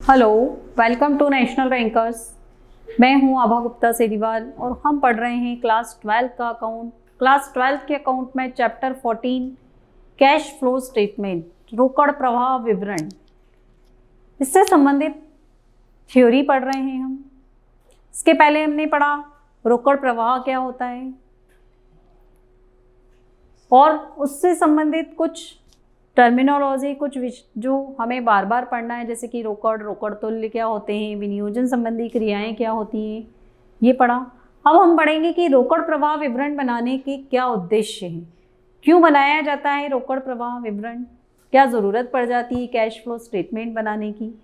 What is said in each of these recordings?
Hello, welcome to National Rankers. मैं हूं आभा गुप्ता सेरीवाल और हम पढ़ रहे हैं क्लास 12 का अकाउंट। क्लास 12 के अकाउंट में चैप्टर 14 कैश फ्लो स्टेटमेंट, रोकड़ प्रवाह विवरण, इससे संबंधित थ्योरी पढ़ रहे हैं हम। इसके पहले हमने पढ़ा रोकड़ प्रवाह क्या होता है और उससे संबंधित कुछ टर्मिनोलॉजी, कुछ जो हमें बार बार पढ़ना है, जैसे कि रोकड़, रोकड़ तुल्य क्या होते हैं, विनियोजन संबंधी क्रियाएं क्या होती हैं, ये पढ़ा। अब हम पढ़ेंगे कि रोकड़ प्रवाह विवरण बनाने के क्या उद्देश्य हैं, क्यों बनाया जाता है रोकड़ प्रवाह विवरण, क्या ज़रूरत पड़ जाती है कैश फ्लो स्टेटमेंट बनाने की।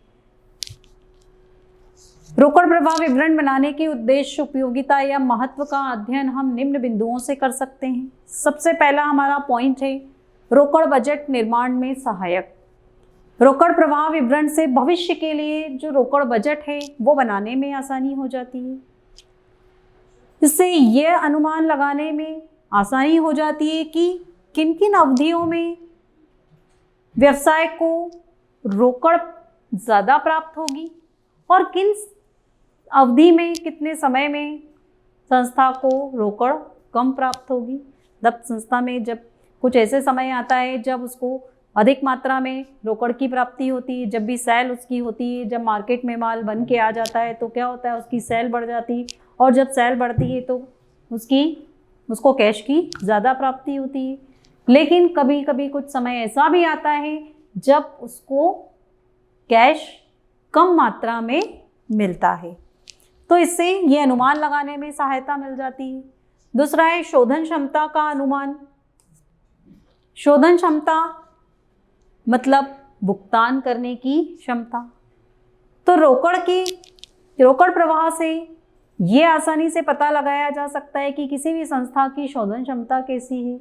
रोकड़ प्रवाह विवरण बनाने के उद्देश्य, उपयोगिता या महत्व का अध्ययन हम निम्न बिंदुओं से कर सकते हैं। सबसे पहला हमारा पॉइंट है रोकड़ बजट निर्माण में सहायक। रोकड़ प्रवाह विवरण से भविष्य के लिए जो रोकड़ बजट है वो बनाने में आसानी हो जाती है। इससे यह अनुमान लगाने में आसानी हो जाती है कि किन किन अवधियों में व्यवसाय को रोकड़ ज़्यादा प्राप्त होगी और किन अवधि में, कितने समय में संस्था को रोकड़ कम प्राप्त होगी। जब संस्था में जब कुछ ऐसे समय आता है जब उसको अधिक मात्रा में रोकड़ की प्राप्ति होती है, जब भी सेल उसकी होती है, जब मार्केट में माल बन के आ जाता है तो क्या होता है, उसकी सेल बढ़ जाती है और जब सेल बढ़ती है तो उसको कैश की ज़्यादा प्राप्ति होती है। लेकिन कभी कभी कुछ समय ऐसा भी आता है जब उसको कैश कम मात्रा में मिलता है, तो इससे ये अनुमान लगाने में सहायता मिल जाती है। दूसरा है शोधन क्षमता का अनुमान। शोधन क्षमता मतलब भुगतान करने की क्षमता। तो रोकड़ प्रवाह से ये आसानी से पता लगाया जा सकता है कि किसी भी संस्था की शोधन क्षमता कैसी है,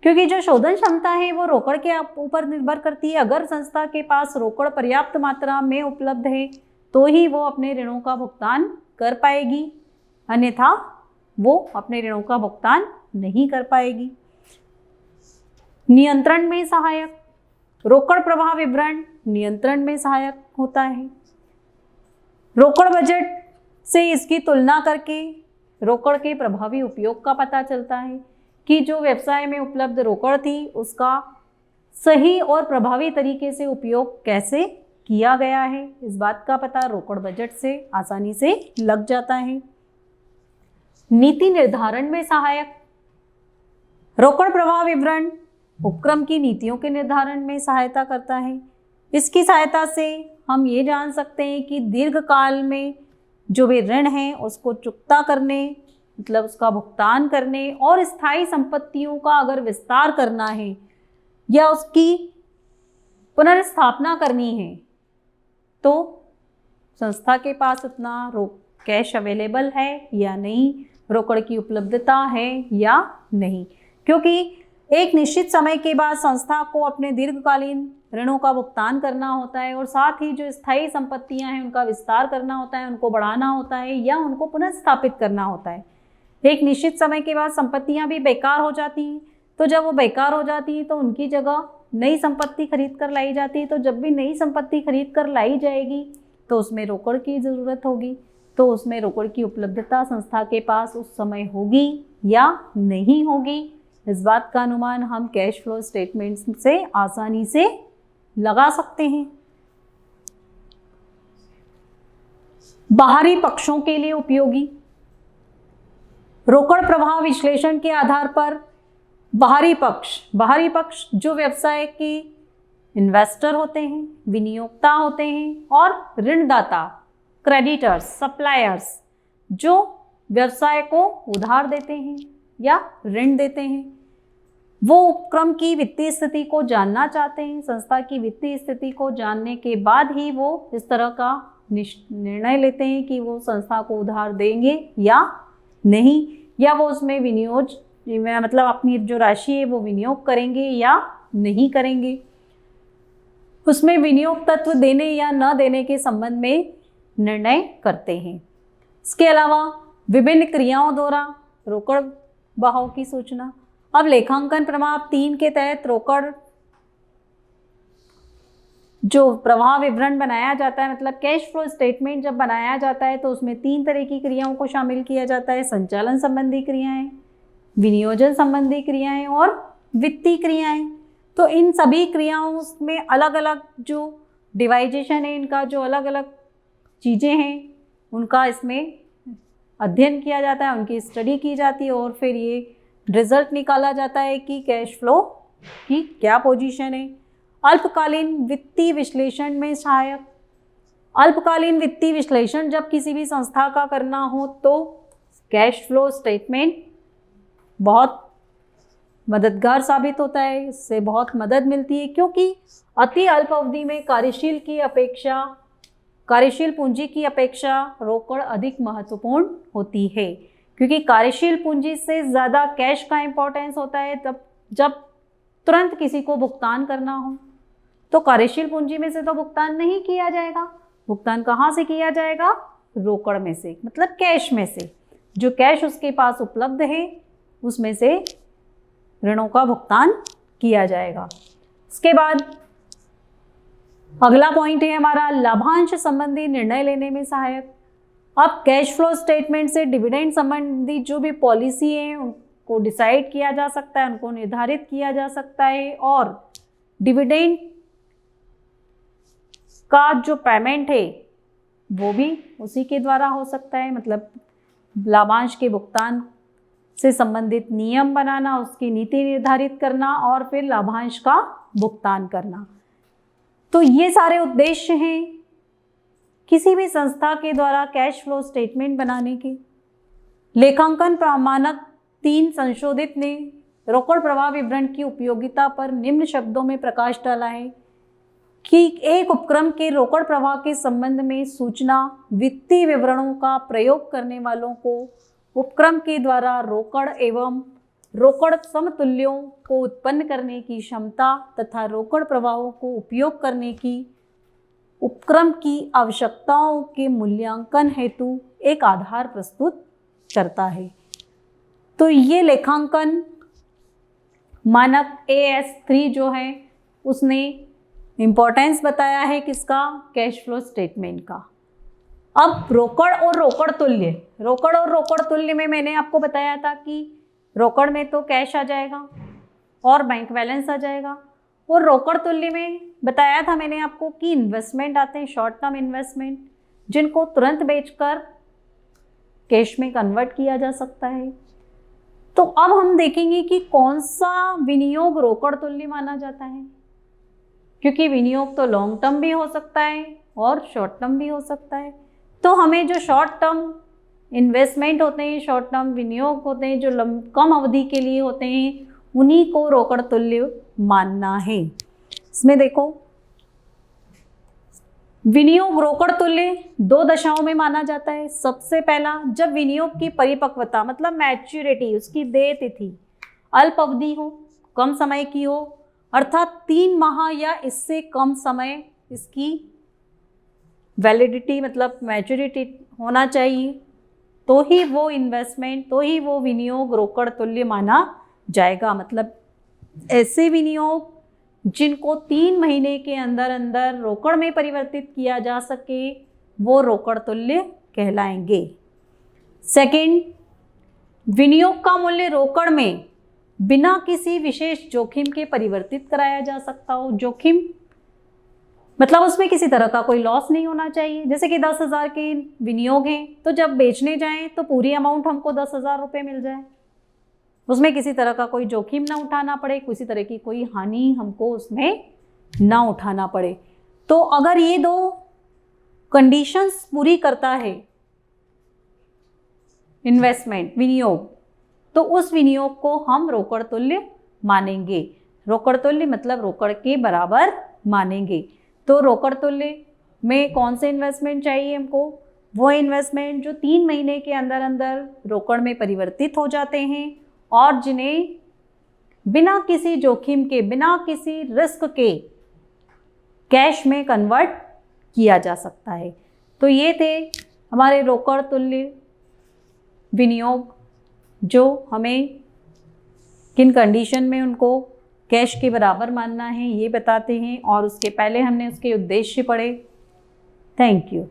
क्योंकि जो शोधन क्षमता है वो रोकड़ के ऊपर निर्भर करती है। अगर संस्था के पास रोकड़ पर्याप्त मात्रा में उपलब्ध है तो ही वो अपने ऋणों का भुगतान कर पाएगी, अन्यथा वो अपने ऋणों का भुगतान नहीं कर पाएगी। नियंत्रण में सहायक। रोकड़ प्रवाह विवरण नियंत्रण में सहायक होता है। रोकड़ बजट से इसकी तुलना करके रोकड़ के प्रभावी उपयोग का पता चलता है कि जो व्यवसाय में उपलब्ध रोकड़ थी उसका सही और प्रभावी तरीके से उपयोग कैसे किया गया है, इस बात का पता रोकड़ बजट से आसानी से लग जाता है। नीति निर्धारण में सहायक। रोकड़ प्रवाह विवरण उपक्रम की नीतियों के निर्धारण में सहायता करता है। इसकी सहायता से हम ये जान सकते हैं कि दीर्घकाल में जो भी ऋण हैं उसको चुकता करने, मतलब उसका भुगतान करने, और स्थायी संपत्तियों का अगर विस्तार करना है या उसकी पुनर्स्थापना करनी है तो संस्था के पास उतना कैश अवेलेबल है या नहीं, रोकड़ की उपलब्धता है या नहीं। क्योंकि एक निश्चित समय के बाद संस्था को अपने दीर्घकालीन ऋणों का भुगतान करना होता है और साथ ही जो स्थायी संपत्तियां हैं उनका विस्तार करना होता है, उनको बढ़ाना होता है या उनको पुनर्स्थापित करना होता है। एक निश्चित समय के बाद संपत्तियां भी बेकार हो जाती हैं, तो जब वो बेकार हो जाती हैं तो उनकी जगह नई संपत्ति खरीद कर लाई जाती है। तो जब भी नई संपत्ति खरीद कर लाई जाएगी तो उसमें रोकड़ की ज़रूरत होगी, तो उसमें रोकड़ की उपलब्धता संस्था के पास उस समय होगी या नहीं होगी, इस बात का अनुमान हम कैश फ्लो स्टेटमेंट से आसानी से लगा सकते हैं। बाहरी पक्षों के लिए उपयोगी। रोकड़ प्रवाह विश्लेषण के आधार पर बाहरी पक्ष जो व्यवसाय के इन्वेस्टर होते हैं, विनियोक्ता होते हैं और ऋणदाता, क्रेडिटर्स, सप्लायर्स, जो व्यवसाय को उधार देते हैं या ऋण देते हैं, वो उपक्रम की वित्तीय स्थिति को जानना चाहते हैं। संस्था की वित्तीय स्थिति को जानने के बाद ही वो इस तरह का निर्णय लेते हैं कि वो संस्था को उधार देंगे या नहीं, या वो उसमें विनियोग, मतलब अपनी जो राशि है वो विनियोग करेंगे या नहीं करेंगे। उसमें विनियोग तत्व देने या न देने के संबंध में निर्णय करते हैं। इसके अलावा विभिन्न क्रियाओं द्वारा रोकड़ बहाव की सूचना। अब लेखांकन प्रमाण 3 के तहत रोकड़ जो प्रवाह विवरण बनाया जाता है, मतलब कैश फ्लो स्टेटमेंट जब बनाया जाता है तो उसमें 3 तरह की क्रियाओं को शामिल किया जाता है। संचालन संबंधी क्रियाएं, विनियोजन संबंधी क्रियाएं और वित्तीय क्रियाएं। तो इन सभी क्रियाओं में अलग अलग जो डिवाइजेशन है, इनका जो अलग अलग चीज़ें हैं उनका इसमें अध्ययन किया जाता है, उनकी स्टडी की जाती है और फिर ये रिजल्ट निकाला जाता है कि कैश फ्लो की क्या पोजीशन है। अल्पकालीन वित्तीय विश्लेषण में सहायक। अल्पकालीन वित्तीय विश्लेषण जब किसी भी संस्था का करना हो तो कैश फ्लो स्टेटमेंट बहुत मददगार साबित होता है, इससे बहुत मदद मिलती है, क्योंकि अति अल्प अवधि में कार्यशील पूंजी की अपेक्षा रोकड़ अधिक महत्वपूर्ण होती है, क्योंकि कार्यशील पूंजी से ज़्यादा कैश का इम्पोर्टेंस होता है। तब जब तुरंत किसी को भुगतान करना हो तो कार्यशील पूंजी में से तो भुगतान नहीं किया जाएगा। भुगतान कहाँ से किया जाएगा? रोकड़ में से, मतलब कैश में से। जो कैश उसके पास उपलब्ध है उसमें से ऋणों का भुगतान किया जाएगा। इसके बाद अगला पॉइंट है हमारा लाभांश संबंधी निर्णय लेने में सहायक। अब कैश फ्लो स्टेटमेंट से डिविडेंड संबंधी जो भी पॉलिसी है उनको डिसाइड किया जा सकता है, उनको निर्धारित किया जा सकता है, और डिविडेंड का जो पेमेंट है वो भी उसी के द्वारा हो सकता है। मतलब लाभांश के भुगतान से संबंधित नियम बनाना, उसकी नीति निर्धारित करना और फिर लाभांश का भुगतान करना। तो ये सारे उद्देश्य हैं किसी भी संस्था के द्वारा कैश फ्लो स्टेटमेंट बनाने के। लेखांकन मानक 3 संशोधित ने रोकड़ प्रवाह विवरण की उपयोगिता पर निम्न शब्दों में प्रकाश डाला है कि एक उपक्रम के रोकड़ प्रवाह के संबंध में सूचना वित्तीय विवरणों का प्रयोग करने वालों को उपक्रम के द्वारा रोकड़ एवं रोकड़ समतुल्यों को उत्पन्न करने की क्षमता तथा रोकड़ प्रवाहों को उपयोग करने की उपक्रम की आवश्यकताओं के मूल्यांकन हेतु एक आधार प्रस्तुत करता है। तो ये लेखांकन मानक AS3 जो है उसने इम्पोर्टेंस बताया है किसका? कैश फ्लो स्टेटमेंट का। अब रोकड़ और रोकड़ तुल्य में मैंने आपको बताया था कि रोकड़ में तो कैश आ जाएगा और बैंक बैलेंस आ जाएगा, और रोकड़ तुल्य में बताया था मैंने आपको कि इन्वेस्टमेंट आते हैं, शॉर्ट टर्म इन्वेस्टमेंट, जिनको तुरंत बेचकर कैश में कन्वर्ट किया जा सकता है। तो अब हम देखेंगे कि कौन सा विनियोग रोकड़ तुल्य माना जाता है, क्योंकि विनियोग तो लॉन्ग टर्म भी हो सकता है और शॉर्ट टर्म भी हो सकता है। तो हमें जो शॉर्ट टर्म इन्वेस्टमेंट होते हैं, शॉर्ट टर्म विनियोग होते हैं, जो कम अवधि के लिए होते हैं, उन्हीं को रोकड़ तुल्य मानना है। इसमें देखो, विनियोग रोकड़ तुल्य 2 दशाओं में माना जाता है। सबसे पहला, जब विनियोग की परिपक्वता मतलब मैच्योरिटी, उसकी देय तिथि अल्प अवधि हो, कम समय की हो, अर्थात 3 माह या इससे कम समय इसकी वैलिडिटी मतलब मैच्योरिटी होना चाहिए, तो ही वो इन्वेस्टमेंट, तो ही वो विनियोग रोकड़ तुल्य माना जाएगा। मतलब ऐसे विनियोग जिनको 3 महीने के अंदर अंदर रोकड़ में परिवर्तित किया जा सके वो रोकड़ तुल्य कहलाएंगे। सेकंड, विनियोग का मूल्य रोकड़ में बिना किसी विशेष जोखिम के परिवर्तित कराया जा सकता हो। जोखिम मतलब उसमें किसी तरह का कोई लॉस नहीं होना चाहिए। जैसे कि 10,000 के विनियोग हैं, तो जब बेचने जाएं तो पूरी अमाउंट हमको 10,000 रुपये मिल जाए, उसमें किसी तरह का कोई जोखिम ना उठाना पड़े, किसी तरह की कोई हानि हमको उसमें ना उठाना पड़े। तो अगर ये 2 कंडीशंस पूरी करता है इन्वेस्टमेंट विनियोग, तो उस विनियोग को हम रोकड़ तुल्य मानेंगे। रोकड़ तुल्य मतलब रोकड़ के बराबर मानेंगे। तो रोकड़ तुल्य में कौन से इन्वेस्टमेंट चाहिए हमको? वो इन्वेस्टमेंट जो 3 महीने के अंदर अंदर रोकड़ में परिवर्तित हो जाते हैं और जिन्हें बिना किसी जोखिम के, बिना किसी रिस्क के कैश में कन्वर्ट किया जा सकता है। तो ये थे हमारे रोकड़ तुल्य विनियोग, जो हमें किन कंडीशन में उनको कैश के बराबर मानना है, ये बताते हैं। और उसके पहले हमने उसके उद्देश्य पढ़े। Thank you.